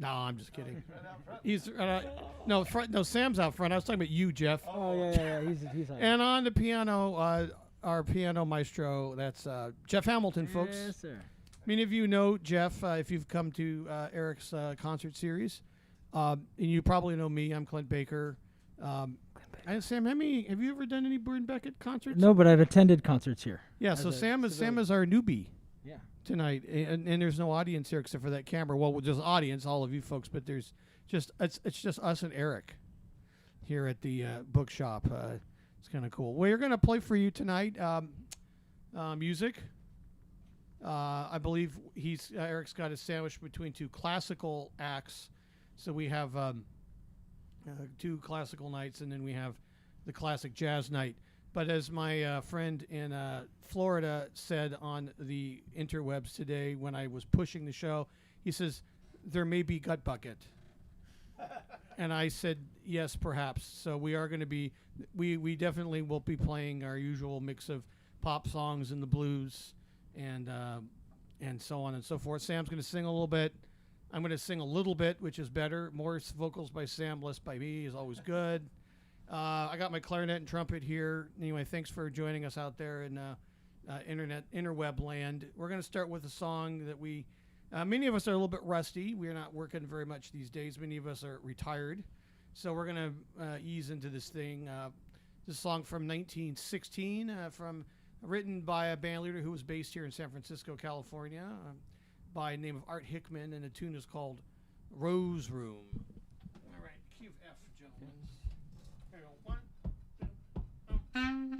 No, I'm just kidding. He's no, Sam's out front. I was talking about you, Jeff. Oh yeah. He's on. And on the piano, our piano maestro, that's Jeff Hamilton, folks. Yes, sir. Many of you know Jeff if you've come to Eric's concert series. And you probably know me. I'm Clint Baker. And Sam, have you ever done any Barney Beckett concerts? No, but I've attended concerts here. Yeah, so Sam is our newbie. Yeah. Tonight, and there's no audience here except for that camera. Well, there's audience, all of you folks, but there's just it's just us and Eric here at the bookshop. It's kind of cool. We're gonna play for you tonight music. I believe Eric's got a sandwich between two classical acts, so we have 2 classical nights, and then we have the classic jazz night. But as my friend in Florida said on the interwebs today when I was pushing the show, he says, there may be Gut Bucket. And I said, yes, perhaps. So we are going to be, we definitely will be playing our usual mix of pop songs and the blues and so on and so forth. Sam's going to sing a little bit. I'm going to sing a little bit, which is better. More vocals by Sam, less by me is always good. I got my clarinet and trumpet here. Anyway, thanks for joining us out there in interweb land. We're going to start with a song that many of us are a little bit rusty. We're not working very much these days. Many of us are retired. So we're going to ease into this thing. This song from 1916, written by a band leader who was based here in San Francisco, California, by the name of Art Hickman, and the tune is called Rose Room. All right, key of F, gentlemen. Here we go. 1, 2,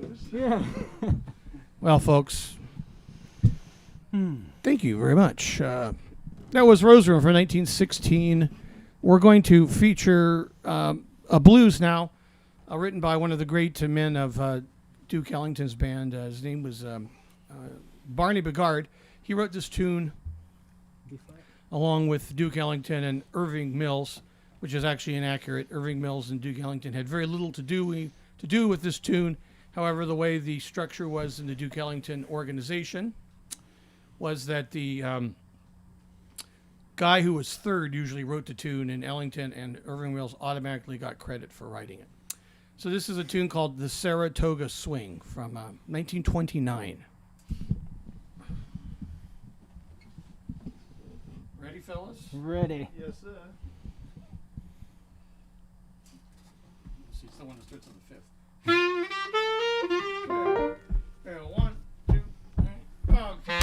songs. Yeah. Well, folks, thank you very much. That was Rose Room from 1916. We're going to feature a blues now, written by one of the great men of Duke Ellington's band. His name was Barney Begard. He wrote this tune along with Duke Ellington and Irving Mills, which is actually inaccurate. Irving Mills and Duke Ellington had very little to do with this tune. However, the way the structure was in the Duke Ellington organization was that the guy who was third usually wrote the tune, and Ellington and Irving Mills automatically got credit for writing it. So this is a tune called the Saratoga Swing from 1929. Ready, fellas? Ready. Yes, sir. See, it's the one that starts on the fifth. Yeah, 1, 2, 3, okay.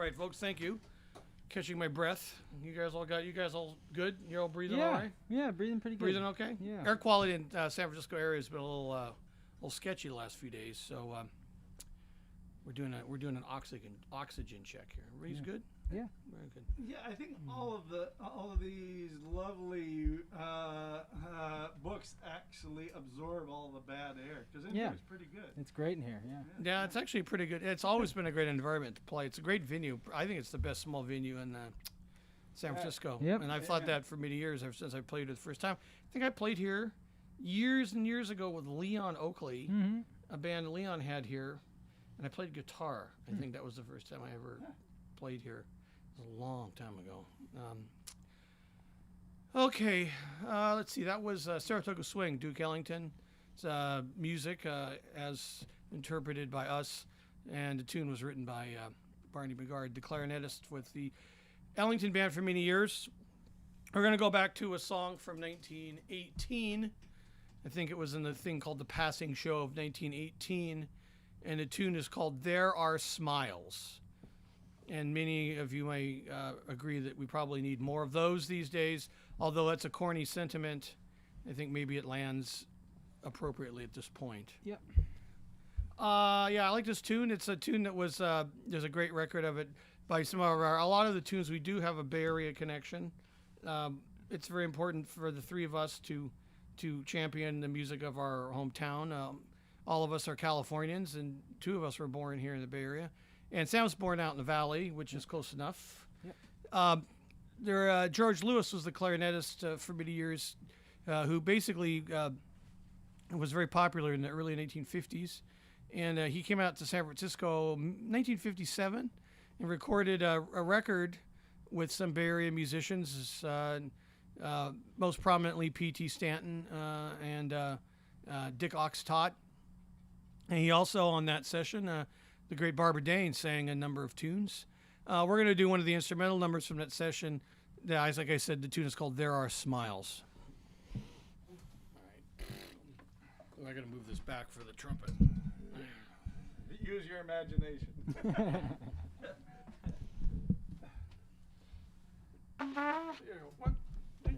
right, folks. Thank you. Catching my breath. You guys all good? You're all breathing all right? Yeah, breathing pretty good. Breathing okay? Yeah. Air quality in San Francisco area has been a little sketchy the last few days, so we're doing an oxygen check here. Everybody's good? Yeah. Very good. Yeah, I think all of these lovely books actually absorb all the bad air because in here it's pretty good. It's great in here. Yeah. Yeah, it's actually pretty good. It's always been a great environment to play. It's a great venue. I think it's the best small venue in San Francisco. Yep. And I've thought that for many years, ever since I played it the first time. I think I played here years and years ago with Leon Oakley, a band Leon had here, and I played guitar. I think that was the first time I ever played here. It was a long time ago. Okay, let's see. That was Saratoga Swing, Duke Ellington. It's music as interpreted by us, and the tune was written by Barney Begard, the clarinetist with the Ellington Band for many years. We're going to go back to a song from 1918. I think it was in the thing called The Passing Show of 1918, and the tune is called There Are Smiles. And many of you may agree that we probably need more of those these days, although that's a corny sentiment. I think maybe it lands appropriately at this point. Yep. Yeah, I like this tune. It's a tune that was, there's a great record of it by some of a lot of the tunes we do have a Bay Area connection. It's very important for the three of us to champion the music of our hometown. All of us are Californians, and two of us were born here in the Bay Area. And Sam was born out in the Valley, which is close enough. Yep. George Lewis was the clarinetist for many years, who basically was very popular in the early 1950s. And he came out to San Francisco in 1957 and recorded a record with some Bay Area musicians, most prominently P.T. Stanton and Dick Oxtott. And he also, on that session, the great Barbara Dane sang a number of tunes. We're going to do one of the instrumental numbers from that session. Like I said, the tune is called There Are Smiles. All right. I got to move this back for the trumpet. Use your imagination. Here, 1, 2,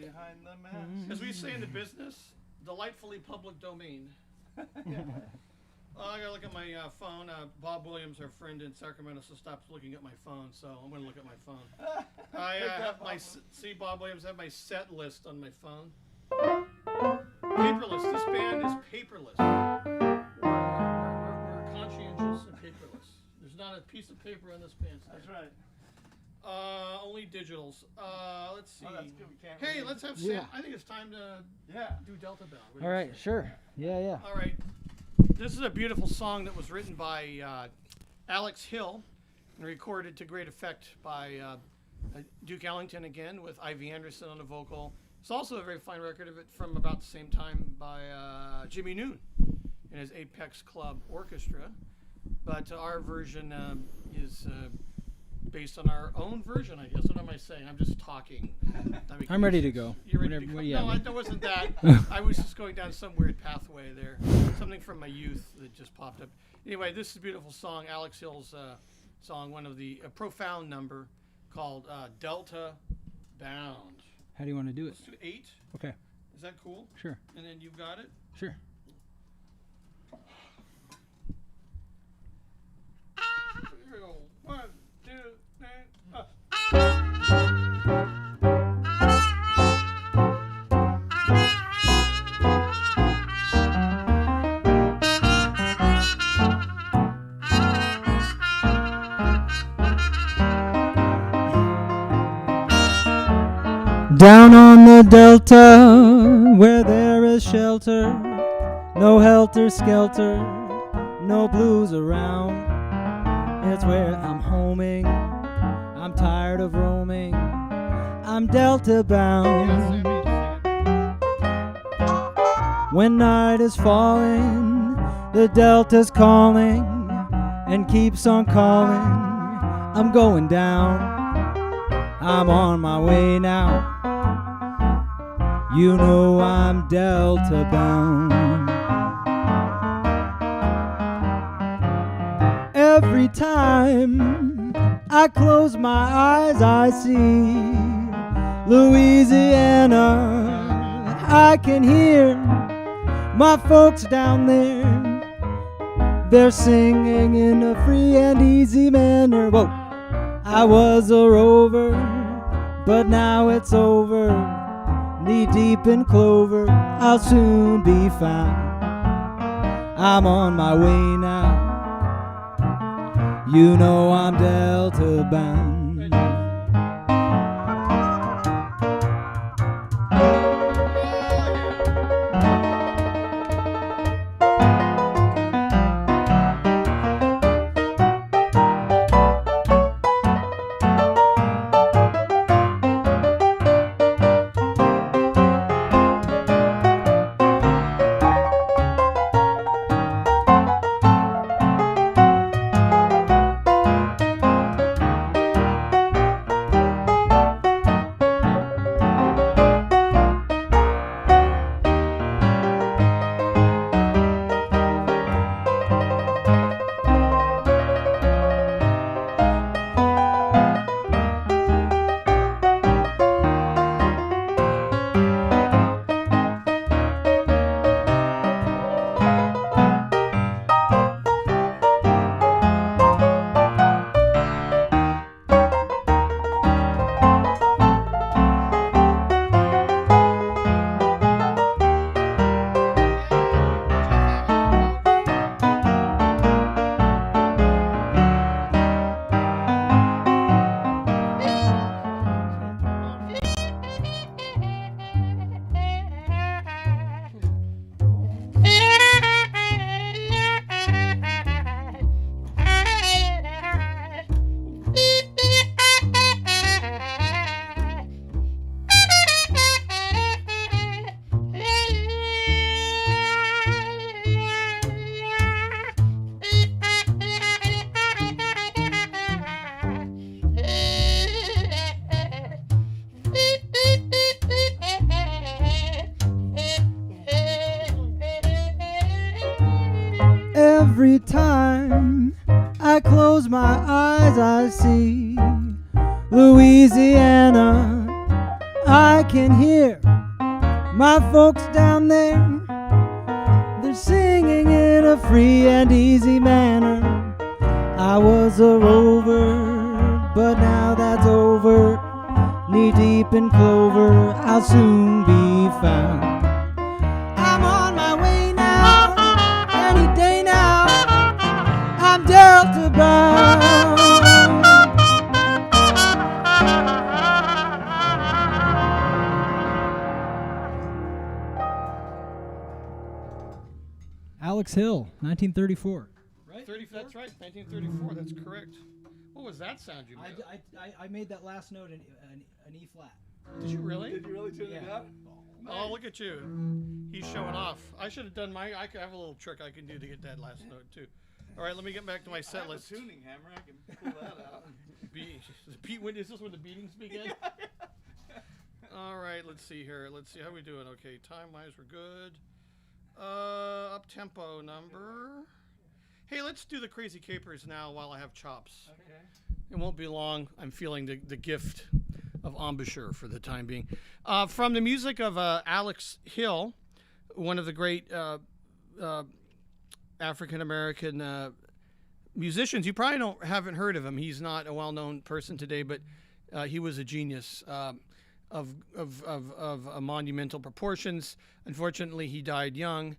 behind the mask. As we say in the business, delightfully public domain. Yeah. I gotta look at my phone. Bob Williams, our friend in Sacramento, so stops looking at my phone. So I'm gonna look at my phone. I have my Bob Williams. I have my set list on my phone. Paperless. This band is paperless. We're conscientious and paperless. There's not a piece of paper on this band. That's right. Only digitals. Let's see. Oh, that's good. We can't Hey, read. let's have Yeah. Sam. I think it's time to do Delta Bound. What do All you right, say? sure. Yeah. All right. This is a beautiful song that was written by Alex Hill and recorded to great effect by Duke Ellington again with Ivy Anderson on the vocal. It's also a very fine record of it from about the same time by Jimmy Noon and his Apex Club Orchestra. But our version is based on our own version, I guess. What am I saying? I'm just talking. I'm ready to go. You're ready Whenever- to go? yeah. No, that wasn't that. I was just going down some weird pathway there. Something from my youth that just popped up. Anyway, this is a beautiful song. Alex Hill's song, one of the profound number called Delta Bound. How do you want to do it? Let's do 8. Okay, Is that cool? sure, And then you've got it? sure. Here we go. 1, 2, 3, up. Down on the delta, where there is shelter, no helter-skelter, no blues around. It's where I'm homing, I'm tired of roaming, I'm delta bound. When night is falling, the delta's calling, and keeps on calling. I'm going down, I'm on my way now. You know I'm delta bound. Every time I close my eyes, I see Louisiana. I can hear my folks down there. They're singing in a free and easy manner. Whoa. I was a rover, but now it's over. Knee deep in clover, I'll soon be found. I'm on my way now. You know I'm delta bound. Every time I close my eyes, I see Louisiana. I can can hear my folks down there. They're singing in a free and easy manner. I was a rover, but now that's over. Knee deep in clover, I'll soon be found. I'm on my way now, any day now. I'm Delta bound. Alex Hill, 1934. Right? That's right, 1934. That's correct. What was that sound you made? I made that last note an E flat. Did you really? Did you really tune it up? Oh, look at you. He's showing off. I should have done my... I have a little trick I can do to get that last note, too. All right, let me get back to my set list. I have a tuning hammer. I can pull that out. Is this where the beatings begin? All right, let's see here. Let's see how we doing. Okay, time-wise, we're good. Up-tempo number. Hey, let's do the Crazy Capers now while I have chops. Okay. It won't be long. I'm feeling the gift of embouchure for the time being. From the music of Alex Hill, one of the great African-American musicians. You probably haven't heard of him. He's not a well-known person today, but he was a genius of monumental proportions. Unfortunately, he died young.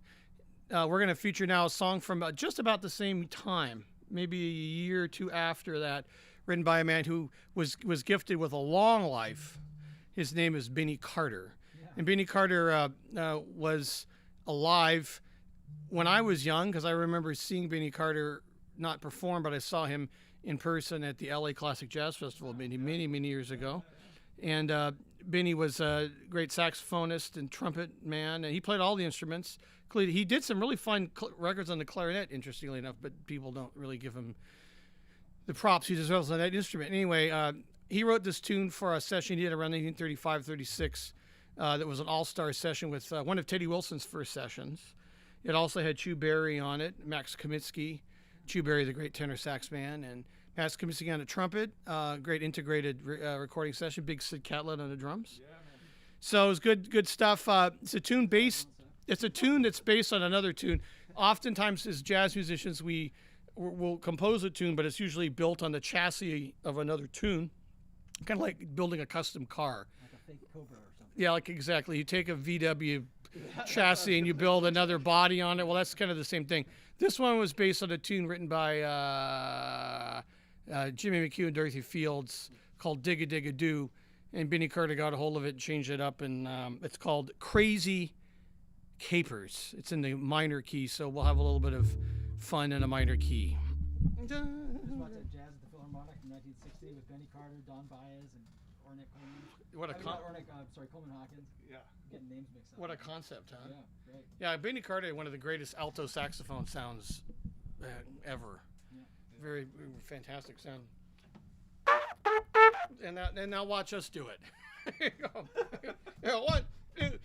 We're going to feature now a song from just about the same time, maybe a year or two after that, written by a man who was gifted with a long life. His name is Benny Carter. Yeah. And Benny Carter was alive when I was young, because I remember seeing Benny Carter not perform, but I saw him in person at the LA Classic Jazz Festival many years ago. And Benny was a great saxophonist and trumpet man, and he played all the instruments. He did some really fine records on the clarinet, interestingly enough, but people don't really give him the props he deserves on that instrument. Anyway, he wrote this tune for a session he did around 1935-36 that was an all-star session with one of Teddy Wilson's first sessions. It also had Chu Berry on it, Max Kaminsky, Chu Berry, the great tenor sax man, and Max Kaminsky on the trumpet. Great integrated recording session. Big Sid Catlett on the drums. Yeah, man. So it was good stuff. It's a tune that's based on another tune. Oftentimes, as jazz musicians, we'll compose a tune, but it's usually built on the chassis of another tune, kind of like building a custom car. Like a fake Cobra or something. Yeah, like exactly. You take a VW chassis and you build another body on it. Well, that's kind of the same thing. This one was based on a tune written by Jimmy McHugh and Dorothy Fields called Dig-a-Dig-a-Doo, and Benny Carter got a hold of it and changed it up, and it's called Crazy Capers. It's in the minor key, so we'll have a little bit of fun in a minor key. Just watched that Jazz at the Philharmonic in 1960 with Benny Carter, Don Baez, and Ornette Coleman. Coleman Hawkins. Yeah. Getting names mixed up. What a concept, huh? Yeah, great. Yeah, Benny Carter, one of the greatest alto saxophone sounds ever. Yeah. Very fantastic sound. And now watch us do it. Here you go. Yeah, 1, 2,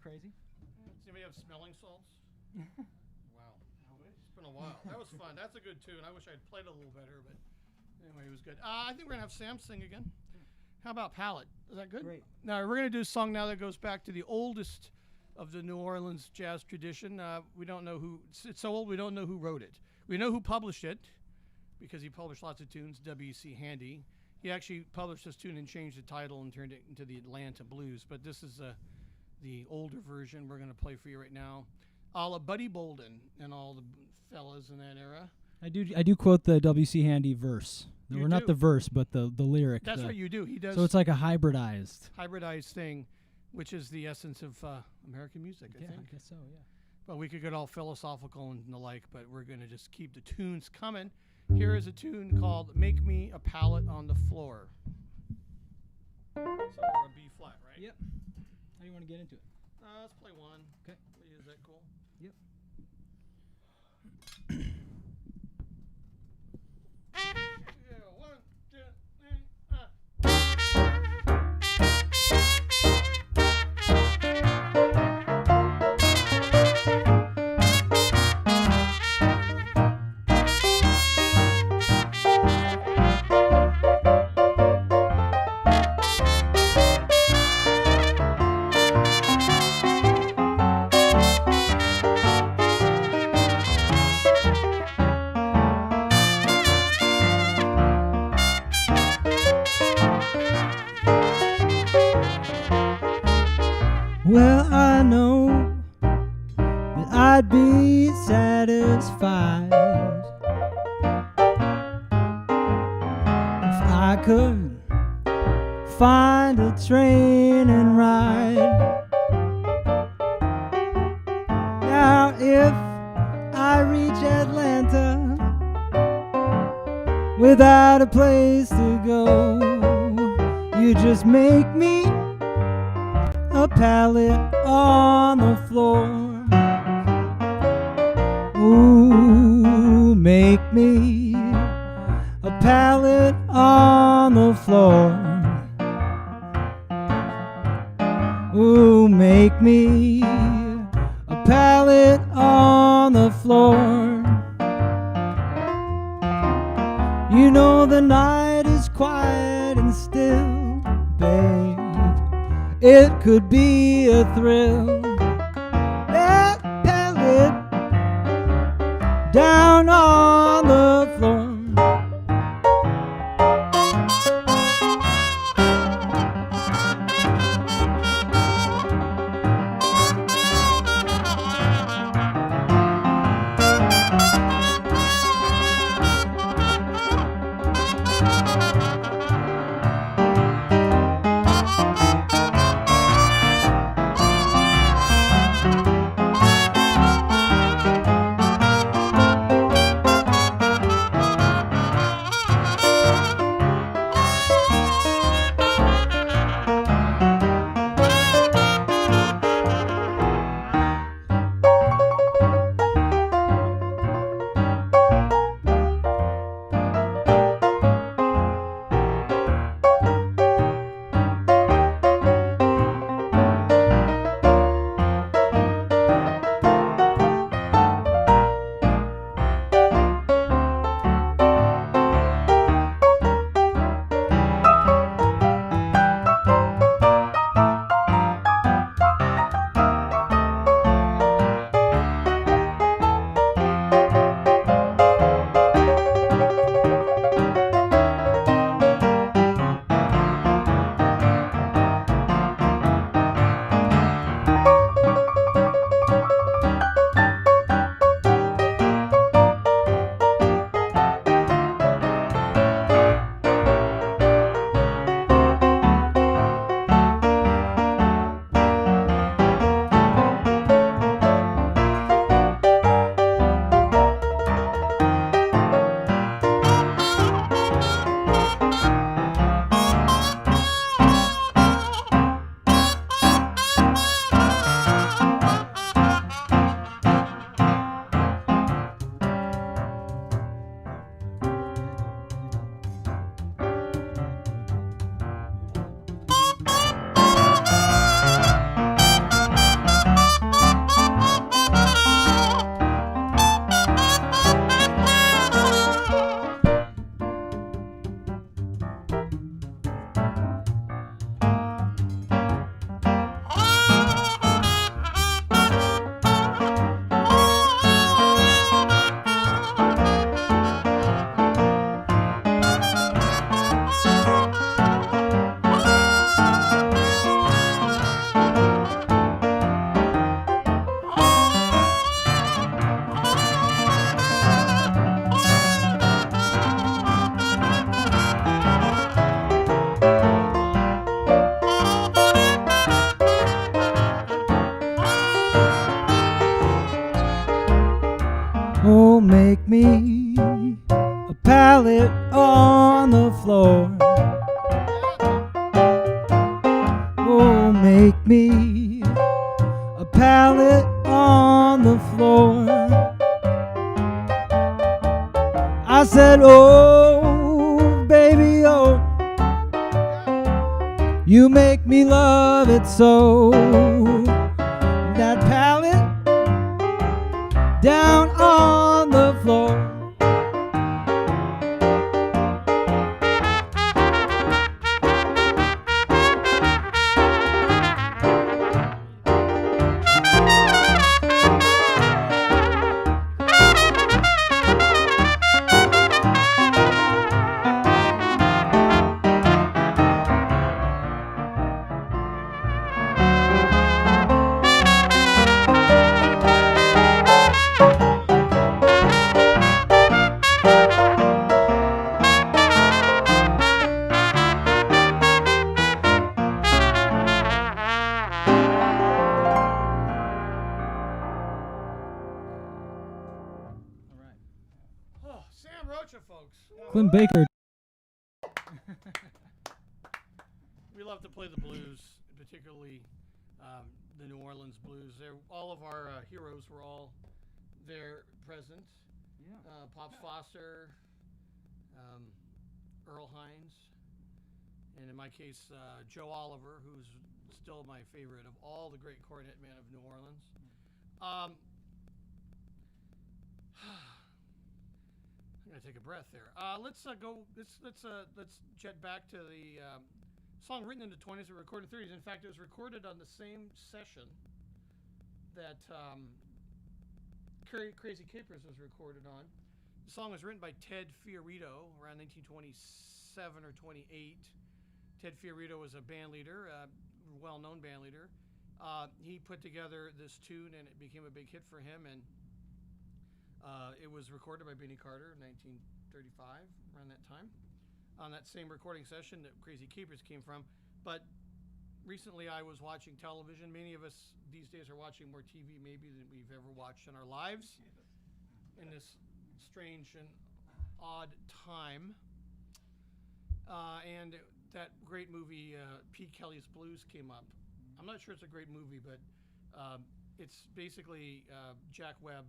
crazy. Does anybody have smelling salts? Wow. It's been a while. That was fun. That's a good tune. I wish I'd played a little better, but anyway, it was good. I think we're going to have Sam sing again. How about Palette? Is that good? Great. Now, we're going to do a song now that goes back to the oldest of the New Orleans jazz tradition. We don't know who, it's so old we don't know who wrote it. We know who published it because he published lots of tunes, W.C. Handy. He actually published this tune and changed the title and turned it into the Atlanta Blues, but this is the older version we're going to play for you right now. A la Buddy Bolden and all the fellas in that era. I do quote the W.C. Handy verse. You Or not do? the verse, but the lyric. That's what you do. He does So it's like a hybridized thing, which is the essence of American music, I Yeah, think. I guess so, yeah. But we could get all philosophical and the like, but we're going to just keep the tunes coming. Here is a tune called Make Me a Pallet on the Floor. So we're a B flat, right? Yep. How do you want to get into it? Let's play one. Okay. Is that cool? Yep. Yeah, 1, 2, Well, I know that I'd be satisfied if I could find a train and ride. Now, if I reach Atlanta without a place to go, you just make me a pallet on the floor. Ooh, make me a pallet on the floor. Ooh, make me a pallet on the floor. You know the night is quiet and still, babe. It could be a thrill. That pallet down on the floor. a pallet on the floor. Oh, make me a pallet on the floor. I said, oh, baby, oh, you make me love it so. That pallet down on the floor. Oh, Sam Rocha, folks. Clint Baker. We love to play the blues, particularly the New Orleans blues. All of our heroes were all there present. Yeah. Pops Foster, Earl Hines, and in my case, Joe Oliver, who's still my favorite of all the great cornet men of New Orleans. I'm gonna take a breath there. Let's jet back to the song written in the 20s and recorded in the 30s. In fact, it was recorded on the same session that Crazy Capers was recorded on. The song was written by Ted Fiorito around 1927 or 28. Ted Fiorito was a band leader, well-known band leader. He put together this tune, and it became a big hit for him. And it was recorded by Benny Carter in 1935, around that time, on that same recording session that Crazy Capers came from. But recently I was watching television. Many of us these days are watching more TV maybe than we've ever watched in our lives in this strange and odd time. And that great movie, Pete Kelly's Blues, came up. I'm not sure it's a great movie, but it's basically Jack Webb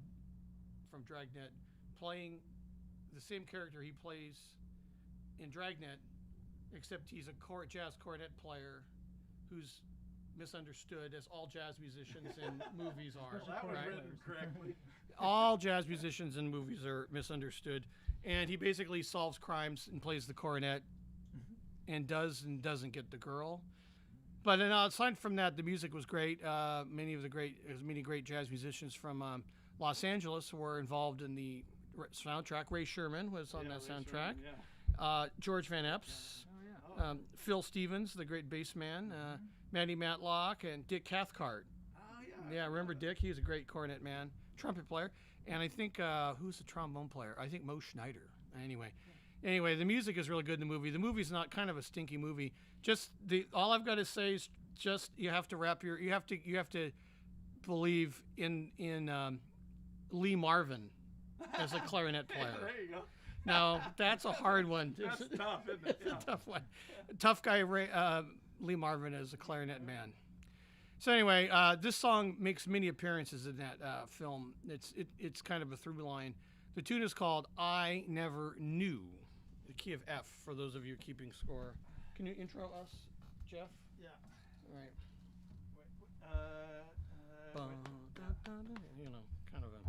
from Dragnet playing the same character he plays in Dragnet, except he's a jazz cornet player who's misunderstood, as all jazz musicians in movies are. That was right? written correctly. All jazz musicians in movies are misunderstood, and he basically solves crimes and plays the cornet, and does and doesn't get the girl. But aside from that, the music was great. Many great jazz musicians from Los Angeles were involved in the soundtrack. Ray Sherman was on that soundtrack. Sherman, George Van Epps, Oh, Phil Stevens, the great bass man, Matty Matlock, and Dick Cathcart. Oh, yeah. Yeah, remember Dick? He was a great cornet man, trumpet player. And I think, who's the trombone player? I think Mo Schneider. Anyway, the music is really good in the movie. The movie's not kind of a stinky movie. All I've got to say is just you have to believe in Lee Marvin as a clarinet player. There you go. Now that's a hard one. That's tough, isn't it? It's a tough one. Tough guy, Lee Marvin as a clarinet man. So anyway, this song makes many appearances in that film. It's kind of a through line. The tune is called "I Never Knew," the key of F. For those of you keeping score, can you intro us, Jeff? Yeah. All right. You know, kind of a.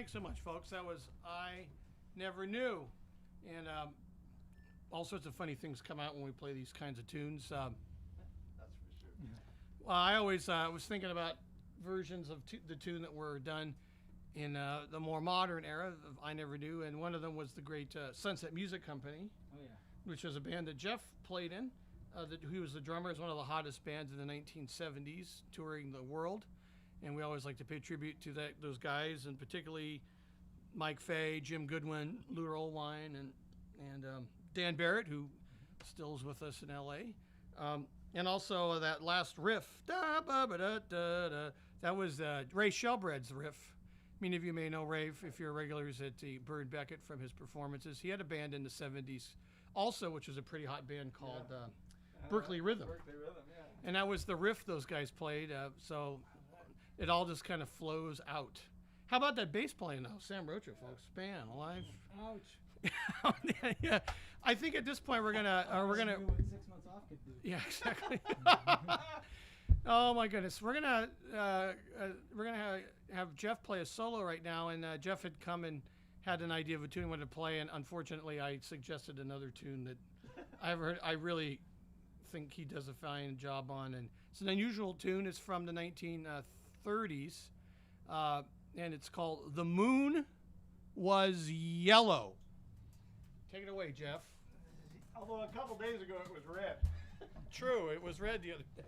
thanks so much, folks. That was I Never Knew. And all sorts of funny things come out when we play these kinds of tunes. That's for sure. Well, I always was thinking about versions of the tune that were done in the more modern era of I Never Knew, and one of them was the great Sunset Music Company, which was a band that Jeff played in. He was the drummer. It was one of the hottest bands in the 1970s, touring the world, and we always like to pay tribute to those guys, and particularly Mike Fay, Jim Goodwin, Lou Olwine, and Dan Barrett, who still is with us in L.A. And also that last riff, that was Ray Shelbred's riff. Many of you may know Ray if you're regulars at the Beckett from his performances. He had a band in the 70s also, which was a pretty hot band called Berkeley Rhythm. Berkeley Rhythm, yeah. And that was the riff those guys played, so it all just kind of flows out. How about that bass playing, though? Sam Rocha, folks. Man, alive. Ouch. Yeah, I think at this point we're gonna What 6 months off could do. Yeah, exactly. Oh my goodness, we're gonna have Jeff play a solo right now, and Jeff had come and had an idea of a tune he wanted to play, and unfortunately I suggested another tune that I really think he does a fine job on, and it's an unusual tune. It's from the 1930s, and it's called "The Moon Was Yellow." Take it away, Jeff. Although a couple days ago it was red. True, it was red the other day.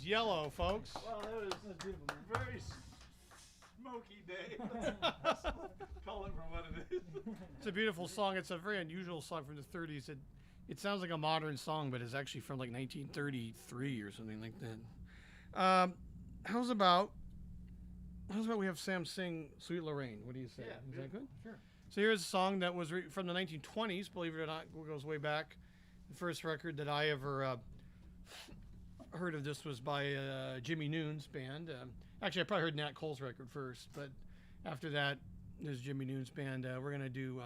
Yellow, folks. Well, that was beautiful, man. very smoky day. Call it for what it is. It's a beautiful song. It's a very unusual song from the 30s. It It sounds like a modern song, but it's actually from like 1933 or something like that. How's about we have Sam sing "Sweet Lorraine"? What do you say? Is that good? Sure. So here's a song that was from the 1920s. Believe it or not, it goes way back. The first record that I ever heard of this was by Jimmy Noon's band. Actually, I probably heard Nat Cole's record first, but after that, there's Jimmy Noon's band. We're gonna do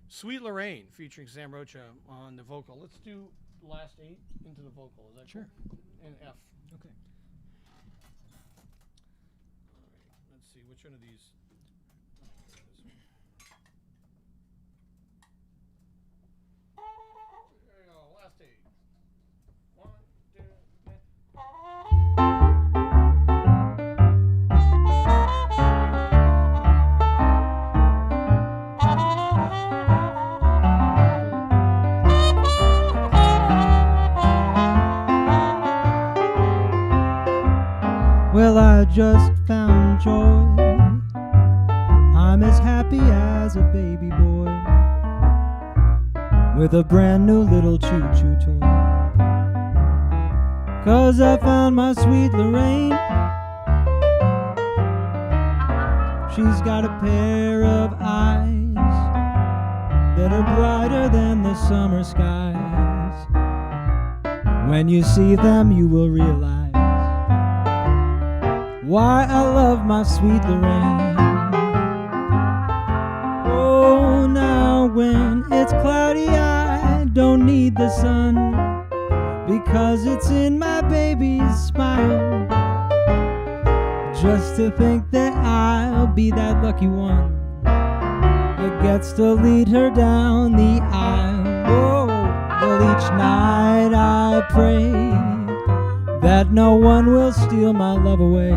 "Sweet Lorraine" featuring Sam Rocha on the vocal. Let's do the last 8 into the vocal. Is that Sure. cool? And F. Okay. Let's see, which one of these? This one. There you go, last 8. 1, 2, 3. Well, I just found joy. I'm as happy as a baby boy with a brand new little choo-choo toy. 'Cause I found my sweet Lorraine. She's got a pair of eyes that are brighter than the summer skies. When you see them, you will realize why I love my sweet Lorraine. Oh, now when it's cloudy, I don't need the sun, because it's in my baby's smile. Just to think that I'll be that lucky one that gets to lead her down the aisle. Oh, well, each night I pray that no one will steal my love away.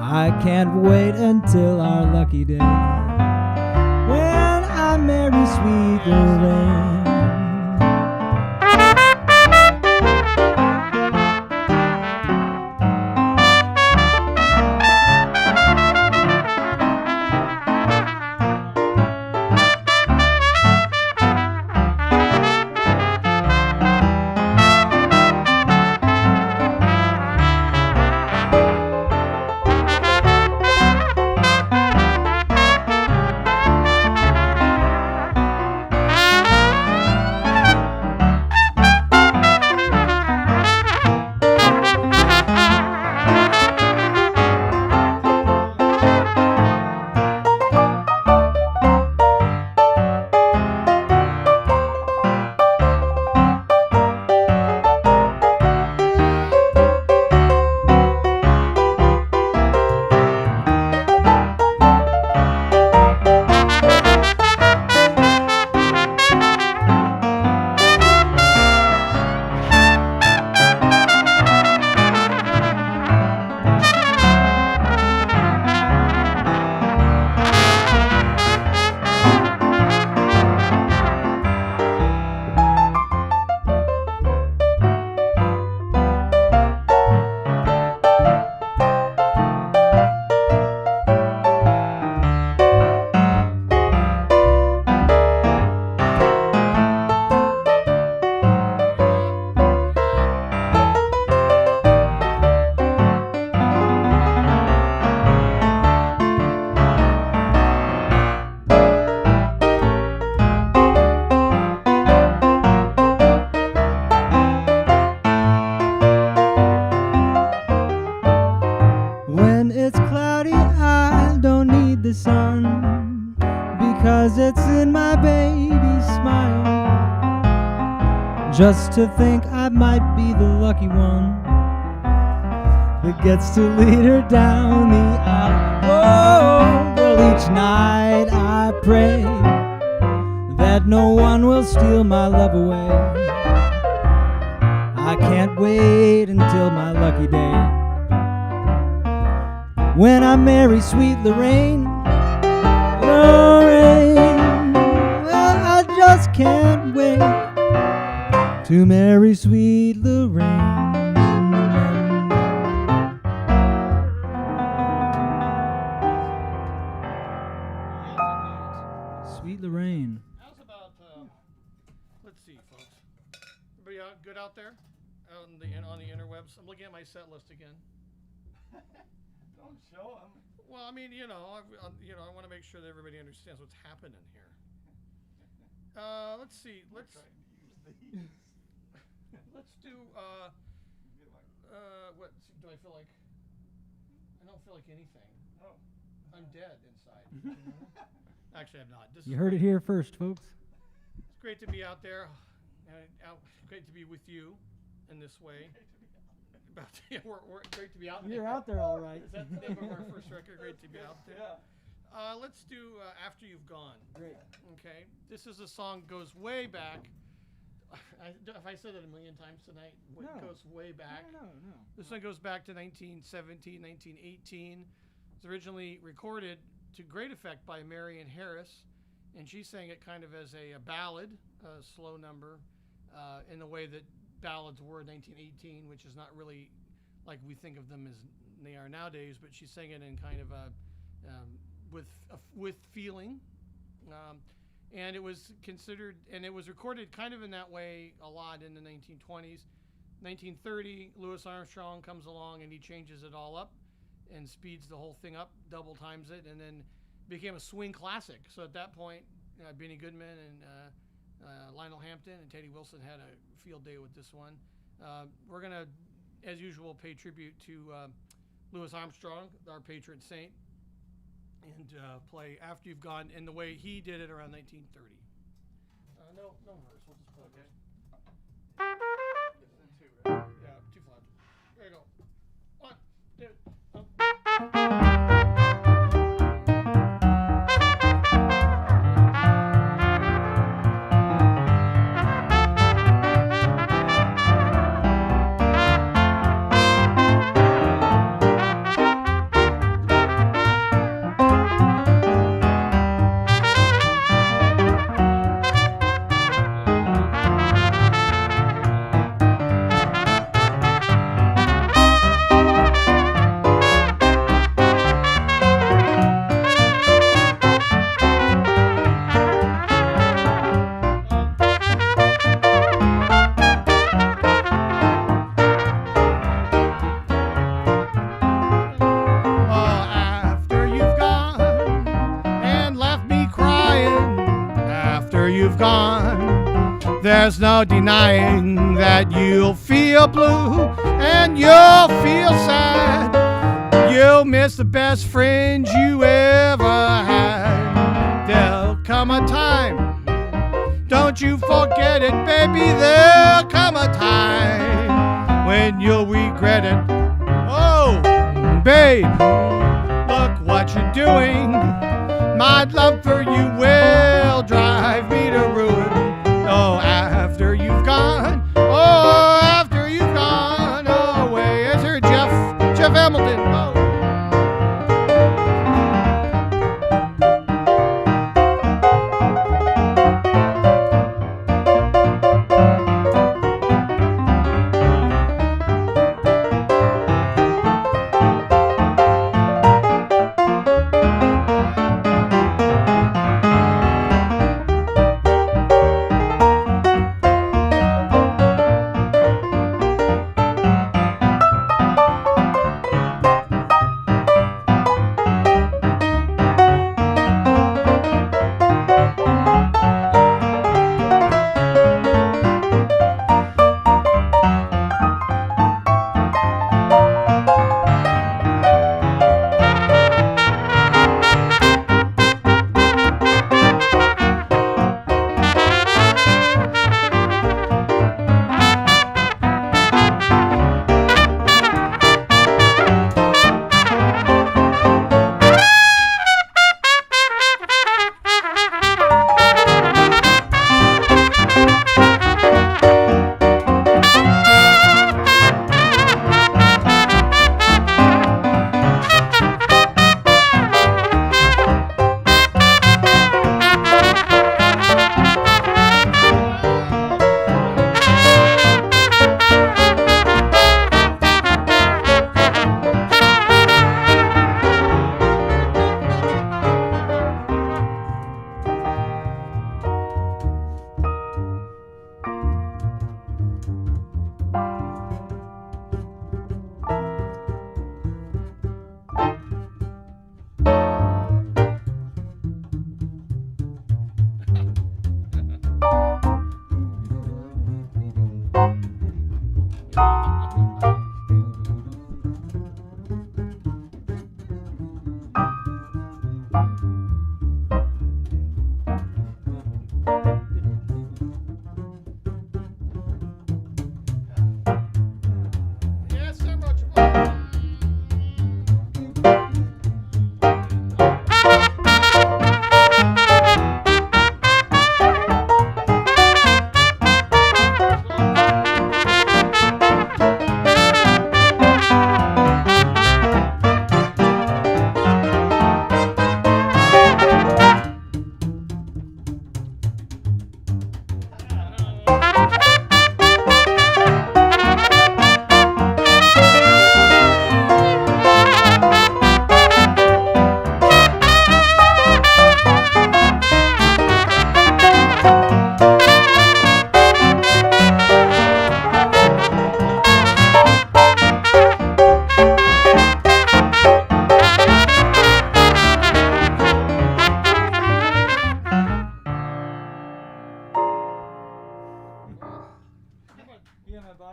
I can't wait until our lucky day when I marry sweet Lorraine. Just to think I might be the lucky one that gets to lead her down the aisle. Oh, well, each night I pray that no one will steal my love away. I can't wait until my lucky day when I marry sweet Lorraine. Lorraine, well, I just can't wait to marry sweet Lorraine. Sweet Lorraine. How's about let's see, folks. Everybody good out there? On the interwebs? I'm looking at my set list again. Don't show them. Well, I mean, I want to make sure that everybody understands what's happening here. Let's see. Let's do. What do I feel like? I don't feel like anything. Oh. I'm dead inside. Actually, I'm not. You heard it here first, folks. It's great to be out there. Great to be with you in this way. We're great to be out there. You're out there all right. Is that the name of our first record? Great to be out there. Yeah. Let's do After You've Gone. Great. Okay. This is a song goes way back. If I said it a million times tonight, it goes way back. No. This one goes back to 1917, 1918. It was originally recorded to great effect by Marion Harris, and she sang it kind of as a ballad, a slow number, in the way that ballads were in 1918, which is not really like we think of them as they are nowadays, but she sang it in kind of with feeling. And it was considered, and it was recorded kind of in that way a lot in the 1920s. 1930, Louis Armstrong comes along and he changes it all up and speeds the whole thing up, double times it, and then became a swing classic. So at that point, Benny Goodman and Lionel Hampton and Teddy Wilson had a field day with this one. We're going to, as usual, pay tribute to Louis Armstrong, our patron saint, and play After You've Gone in the way he did it around 1930. No verse. We'll just play Okay. Yeah, two flat. There you go. 1, 2. There's no denying that you'll feel blue and you'll feel sad. You'll miss the best friends you ever had. There'll come a time, don't you forget it, baby. There'll come a time when you'll regret it. Oh, babe, look what you're doing. My love for you will drive me to ruin. Oh, after you've gone, oh, after you've gone away. Is there Jeff Hamilton? Oh.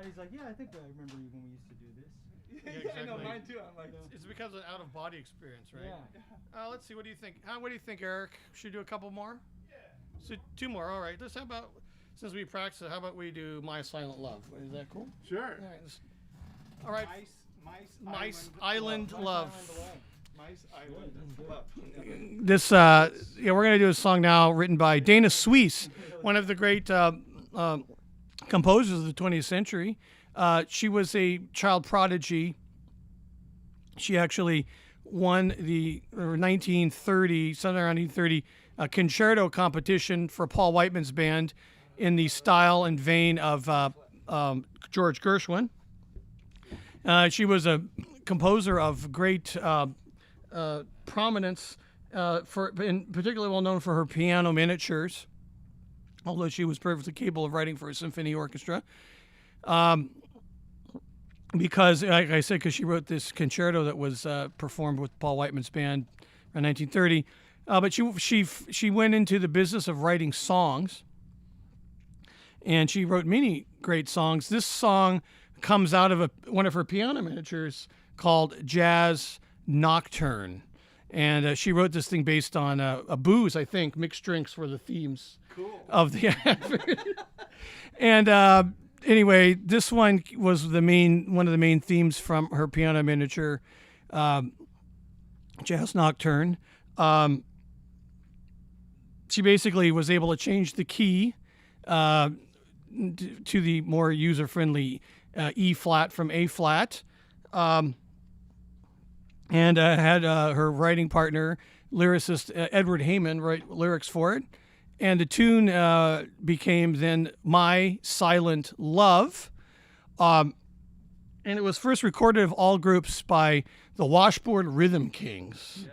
He's like, yeah, I think I remember you when we used to do this. Yeah, I know exactly. mine too. I'm like, It's because of out of body experience, right? Yeah. Let's see. What do you think? What do you think, Eric? Should we do a couple more? Yeah. So 2 more. All right. How about, since we practiced it, how about we do My Silent Love? Is that cool? sure. All right. Mice Island Love. Mice Island Love. This, we're gonna do a song now written by Dana Suisse, one of the great composers of the 20th century. She was a child prodigy. She actually won the 1930, something around 1930, concerto competition for Paul Whiteman's band in the style and vein of George Gershwin. She was a composer of great prominence, and particularly well known for her piano miniatures, although she was perfectly capable of writing for a symphony orchestra. Because, like I said, because she wrote this concerto that was performed with Paul Whiteman's band in 1930. But she went into the business of writing songs, and she wrote many great songs. This song comes out of one of her piano miniatures called Jazz Nocturne. And she wrote this thing based on a booze, I think. Mixed drinks were the themes of the And anyway, this one was one of the main themes from her piano miniature, Jazz Nocturne. She basically was able to change the key to the more user-friendly E flat from A flat, and had her writing partner, lyricist Edward Heyman, write lyrics for it. And the tune became then My Silent Love. And it was first recorded of all groups by the Washboard Rhythm Kings,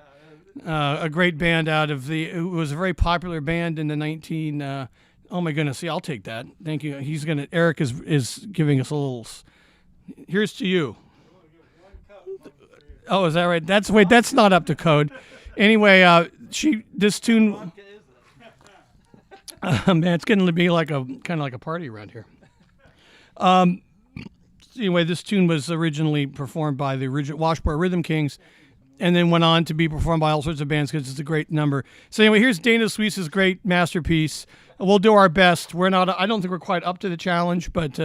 a great band it was a very popular band in the oh my goodness, see, I'll take that. Thank you. Eric is giving us a little, here's to you. Oh, is that right? That's not up to code. Anyway, this tune, man, it's getting to be kind of like a party around here. Anyway, this tune was originally performed by the original Washboard Rhythm Kings, and then went on to be performed by all sorts of bands because it's a great number. So anyway, here's Dana Suisse's great masterpiece. We'll do our best. I don't think we're quite up to the challenge, but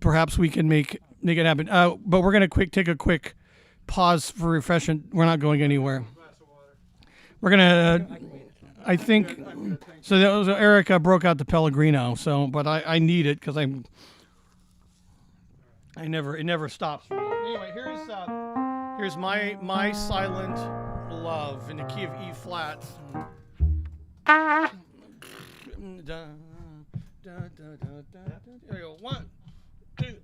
perhaps we can make it happen. But we're gonna take a quick pause for refreshment. We're not going anywhere. We're gonna. I think so. That was Erica broke out the Pellegrino. So, but I need it because it never stops for me. Anyway, here's my Silent Love in the key of E flat. There we go. 1, 2.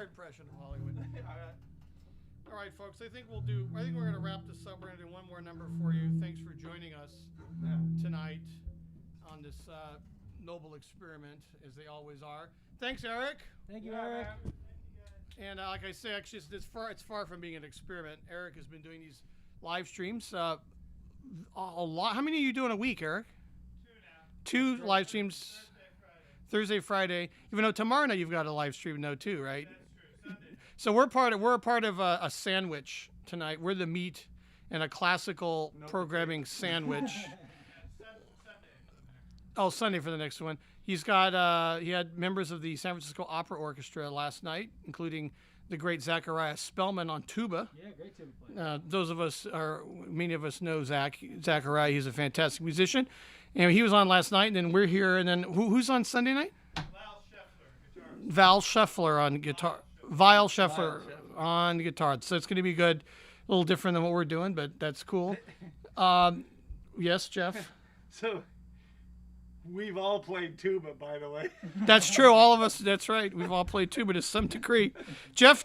impression of Hollywood. All right, folks. I think we're going to wrap this up. We're going to do one more number for you. Thanks for joining us tonight on this noble experiment, as they always are. Thanks, Eric. Thank you, Eric. And like I say, actually, it's far from being an experiment. Eric has been doing these live streams a lot. How many are you doing a week, Eric? 2 now. 2 live streams. Thursday, Friday. Even though tomorrow night you've got a live stream, too, right? That's true. Sunday. So we're a part of a sandwich tonight. We're the meat and a classical programming sandwich. Oh, Sunday for the next one. He had members of the San Francisco Opera Orchestra last night, including the great Zachariah Spellman on tuba. Yeah, great tuba player. Many of us know Zachariah. He's a fantastic musician. And he was on last night, and then we're here. And then who's on Sunday night? Val Scheffler on guitar. Vile Scheffler on guitar. So it's going to be good. A little different than what we're doing, but that's cool. Yes, Jeff? So, we've all played tuba, by the way. That's true. All of us. That's right. We've all played tuba to some degree. Jeff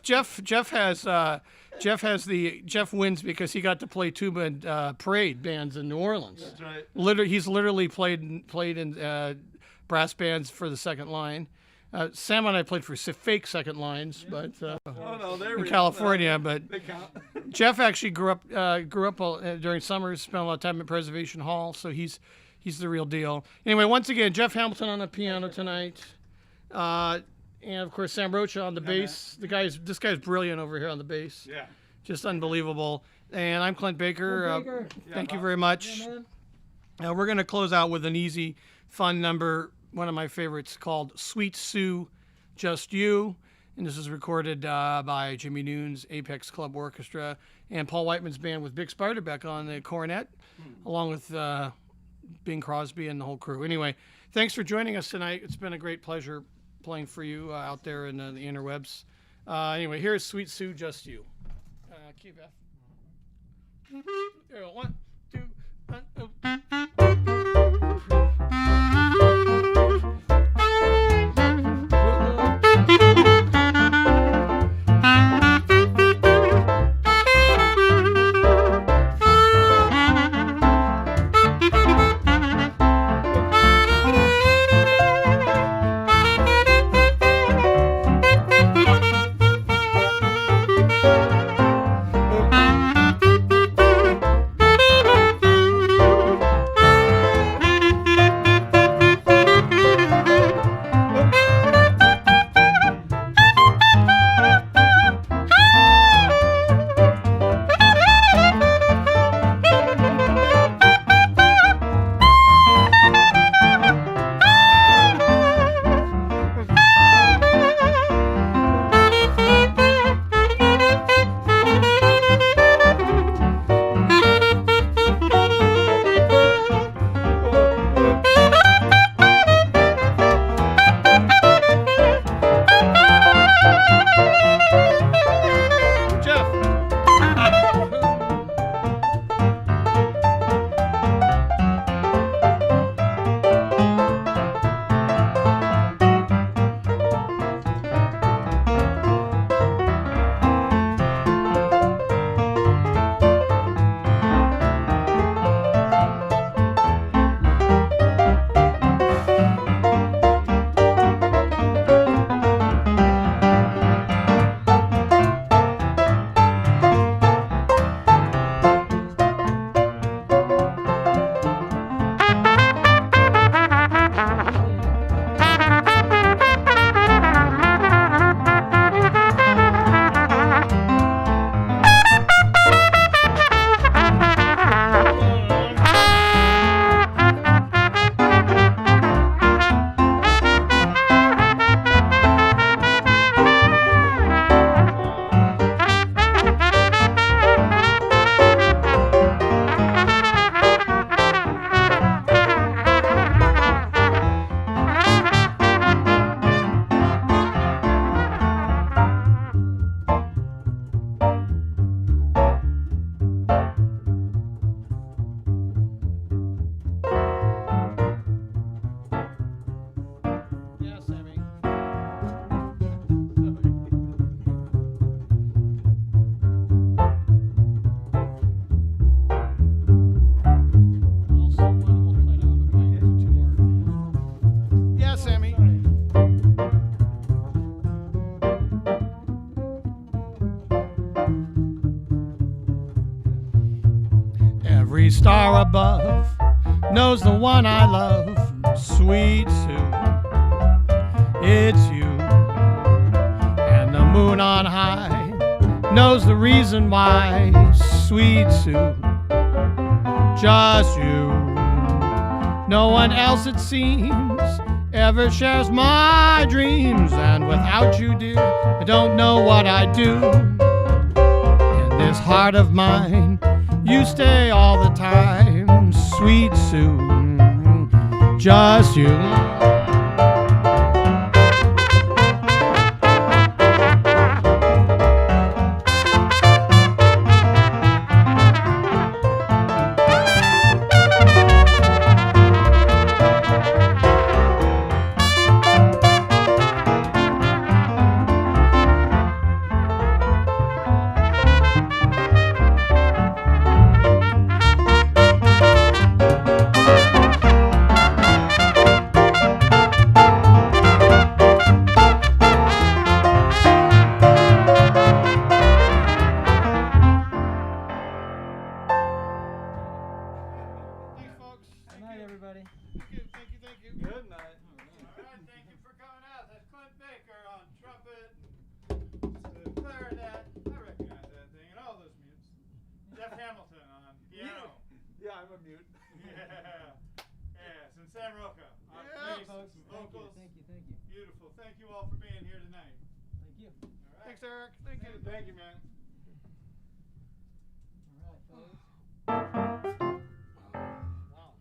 wins because he got to play tuba in parade bands in New Orleans. That's right. He's literally played in brass bands for the second line. Sam and I played for fake second lines, but in California. But Jeff actually grew up during summers, spent a lot of time at Preservation Hall, so he's the real deal. Anyway, once again, Jeff Hamilton on the piano tonight, and of course Sam Rocha on the bass. This guy's brilliant over here on the bass. Yeah, just unbelievable. And I'm Clint Baker. Thank you very much. Yeah, We're going to close out with an easy, fun number. One of my favorites called Sweet Sue, Just You. And this is recorded by Jimmy Noon's Apex Club Orchestra and Paul Whiteman's band with Vic Spiderbeck on the cornet, along with Bing Crosby and the whole crew. Anyway, thanks for joining us tonight. It's been a great pleasure playing for you out there in the interwebs. Anyway, here's Sweet Sue, Just You. Key F. There we go. 1, 2, 1. Every star above knows the one I love, sweet Sue. It's you. And the moon on high knows the reason why, sweet Sue. Just you. No one else, it seems, ever shares my dreams. And without you, dear, I don't know what I'd do. In this heart of mine, you stay all the time, sweet Sue. Just you. Everybody. Thank you. Good night. All right, thank you for coming out. That's Clint Baker on trumpet, clarinet. I recognize that thing and all those mutes. Jeff Hamilton on piano. Yeah, I'm a mute. Yes, and Sam Rocha on bass, Folks, some vocals. Thank you. Beautiful. Thank you all for being here tonight. Thank you. All right. Thanks, Eric. Thank you. Thank you, man.